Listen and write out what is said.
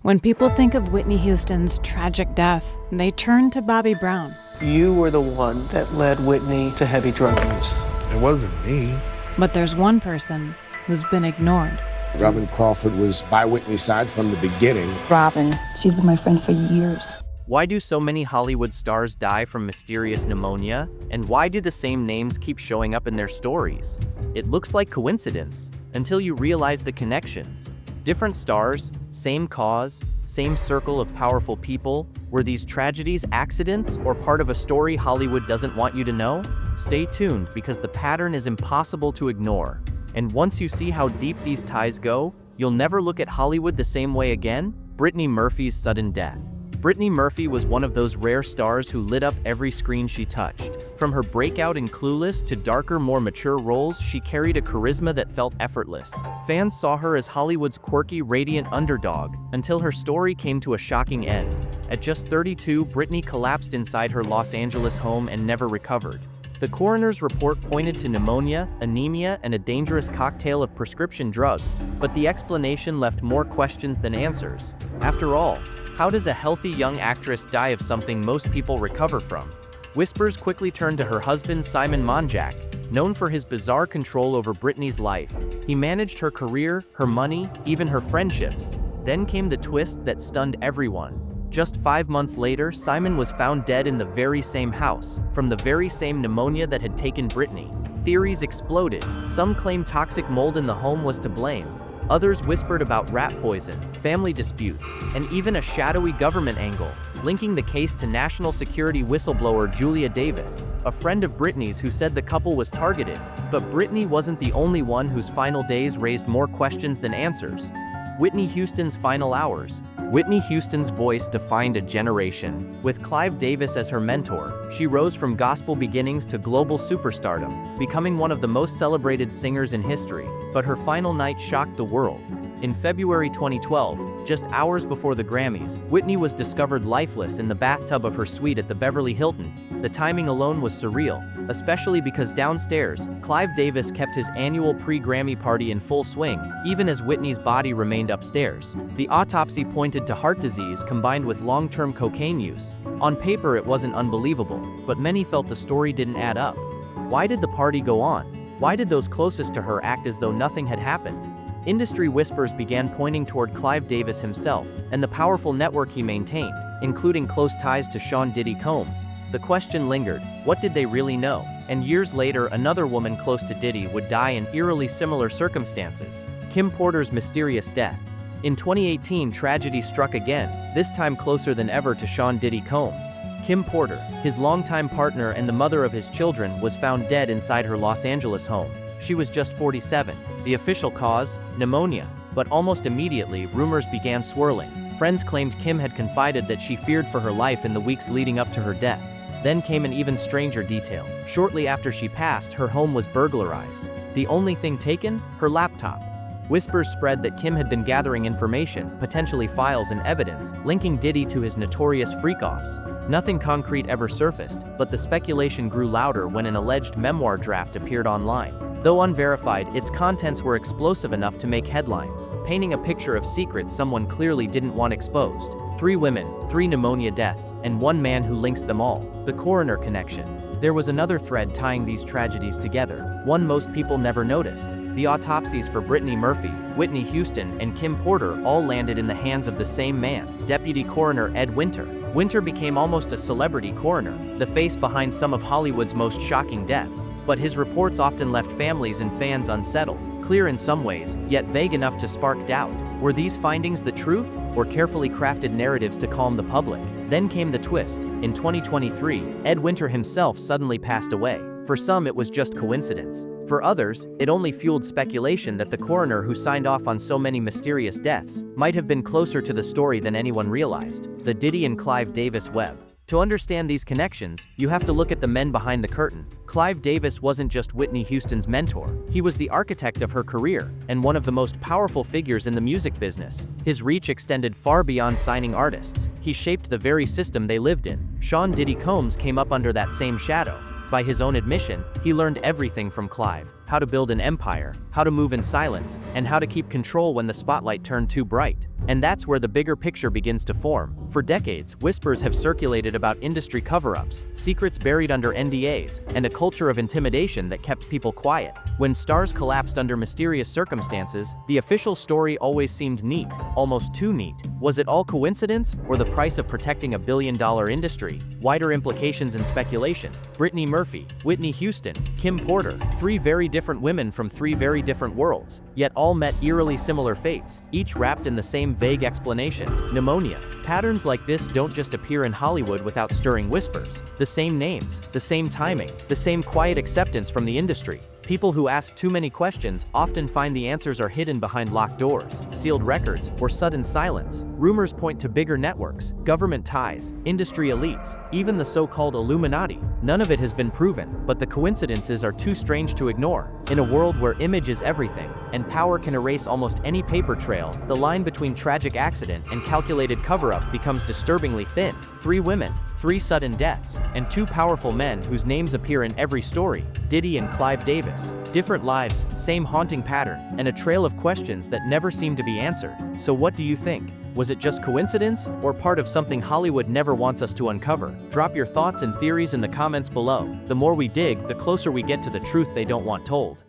When people think of Whitney Houston's tragic death, they turn to Bobby Brown. You were the one that led Whitney to heavy drug use. It wasn't me. But there's one person who's been ignored. Robin Crawford was by Whitney's side from the beginning. Robin, she's been my friend for years. Why do so many Hollywood stars die from mysterious pneumonia? And why do the same names keep showing up in their stories? It looks like coincidence, until you realize the connections. Different stars, same cause, same circle of powerful people. Were these tragedies accidents or part of a story Hollywood doesn't want you to know? Stay tuned, because the pattern is impossible to ignore. And once you see how deep these ties go, you'll never look at Hollywood the same way again. Brittany Murphy's sudden death. Brittany Murphy was one of those rare stars who lit up every screen she touched. From her breakout in Clueless to darker, more mature roles, she carried a charisma that felt effortless. Fans saw her as Hollywood's quirky, radiant underdog, until her story came to a shocking end. At just 32, Brittany collapsed inside her Los Angeles home and never recovered. The coroner's report pointed to pneumonia, anemia, and a dangerous cocktail of prescription drugs, but the explanation left more questions than answers. After all, how does a healthy young actress die of something most people recover from? Whispers quickly turned to her husband Simon Monjack, known for his bizarre control over Brittany's life. He managed her career, her money, even her friendships. Then came the twist that stunned everyone. Just 5 months later, Simon was found dead in the very same house, from the very same pneumonia that had taken Brittany. Theories exploded. Some claimed toxic mold in the home was to blame. Others whispered about rat poison, family disputes, and even a shadowy government angle, linking the case to national security whistleblower Julia Davis, a friend of Brittany's who said the couple was targeted. But Brittany wasn't the only one whose final days raised more questions than answers. Whitney Houston's final hours. Whitney Houston's voice defined a generation. With Clive Davis as her mentor, she rose from gospel beginnings to global superstardom, becoming one of the most celebrated singers in history. But her final night shocked the world. In February 2012, just hours before the Grammys, Whitney was discovered lifeless in the bathtub of her suite at the Beverly Hilton. The timing alone was surreal, especially because downstairs, Clive Davis kept his annual pre-Grammy party in full swing, even as Whitney's body remained upstairs. The autopsy pointed to heart disease combined with long-term cocaine use. On paper, it wasn't unbelievable, but many felt the story didn't add up. Why did the party go on? Why did those closest to her act as though nothing had happened? Industry whispers began pointing toward Clive Davis himself and the powerful network he maintained, including close ties to Sean Diddy Combs. The question lingered, what did they really know? And years later, another woman close to Diddy would die in eerily similar circumstances. Kim Porter's mysterious death. In 2018, tragedy struck again, this time closer than ever to Sean Diddy Combs. Kim Porter, his longtime partner and the mother of his children, was found dead inside her Los Angeles home. She was just 47. The official cause? Pneumonia. But almost immediately, rumors began swirling. Friends claimed Kim had confided that she feared for her life in the weeks leading up to her death. Then came an even stranger detail. Shortly after she passed, her home was burglarized. The only thing taken? Her laptop. Whispers spread that Kim had been gathering information, potentially files and evidence, linking Diddy to his notorious freak-offs. Nothing concrete ever surfaced, but the speculation grew louder when an alleged memoir draft appeared online. Though unverified, its contents were explosive enough to make headlines, painting a picture of secrets someone clearly didn't want exposed. 3 women, 3 pneumonia deaths, and one man who links them all. The coroner connection. There was another thread tying these tragedies together, one most people never noticed. The autopsies for Brittany Murphy, Whitney Houston, and Kim Porter all landed in the hands of the same man, Deputy Coroner Ed Winter. Winter became almost a celebrity coroner, the face behind some of Hollywood's most shocking deaths. But his reports often left families and fans unsettled, clear in some ways, yet vague enough to spark doubt. Were these findings the truth, or carefully crafted narratives to calm the public? Then came the twist. In 2023, Ed Winter himself suddenly passed away. For some, it was just coincidence. For others, it only fueled speculation that the coroner who signed off on so many mysterious deaths might have been closer to the story than anyone realized. The Diddy and Clive Davis web. To understand these connections, you have to look at the men behind the curtain. Clive Davis wasn't just Whitney Houston's mentor. He was the architect of her career, and one of the most powerful figures in the music business. His reach extended far beyond signing artists. He shaped the very system they lived in. Sean Diddy Combs came up under that same shadow. By his own admission, he learned everything from Clive. how to build an empire, how to move in silence, and how to keep control when the spotlight turned too bright. And that's where the bigger picture begins to form. For decades, whispers have circulated about industry cover-ups, secrets buried under NDAs, and a culture of intimidation that kept people quiet. When stars collapsed under mysterious circumstances, the official story always seemed neat, almost too neat. Was it all coincidence, or the price of protecting a billion-dollar industry? Wider implications and speculation. Brittany Murphy, Whitney Houston, Kim Porter, three very different women from three very different worlds, yet all met eerily similar fates, each wrapped in the same vague explanation: pneumonia. Patterns like this don't just appear in Hollywood without stirring whispers. The same names, the same timing, the same quiet acceptance from the industry. People who ask too many questions often find the answers are hidden behind locked doors, sealed records, or sudden silence. Rumors point to bigger networks, government ties, industry elites, even the so-called Illuminati. None of it has been proven, but the coincidences are too strange to ignore. In a world where image is everything, and power can erase almost any paper trail, the line between tragic accident and calculated cover-up becomes disturbingly thin. 3 women, 3 sudden deaths, and 2 powerful men whose names appear in every story: Diddy and Clive Davis. Different lives, same haunting pattern, and a trail of questions that never seem to be answered. So what do you think? Was it just coincidence, or part of something Hollywood never wants us to uncover? Drop your thoughts and theories in the comments below. The more we dig, the closer we get to the truth they don't want told.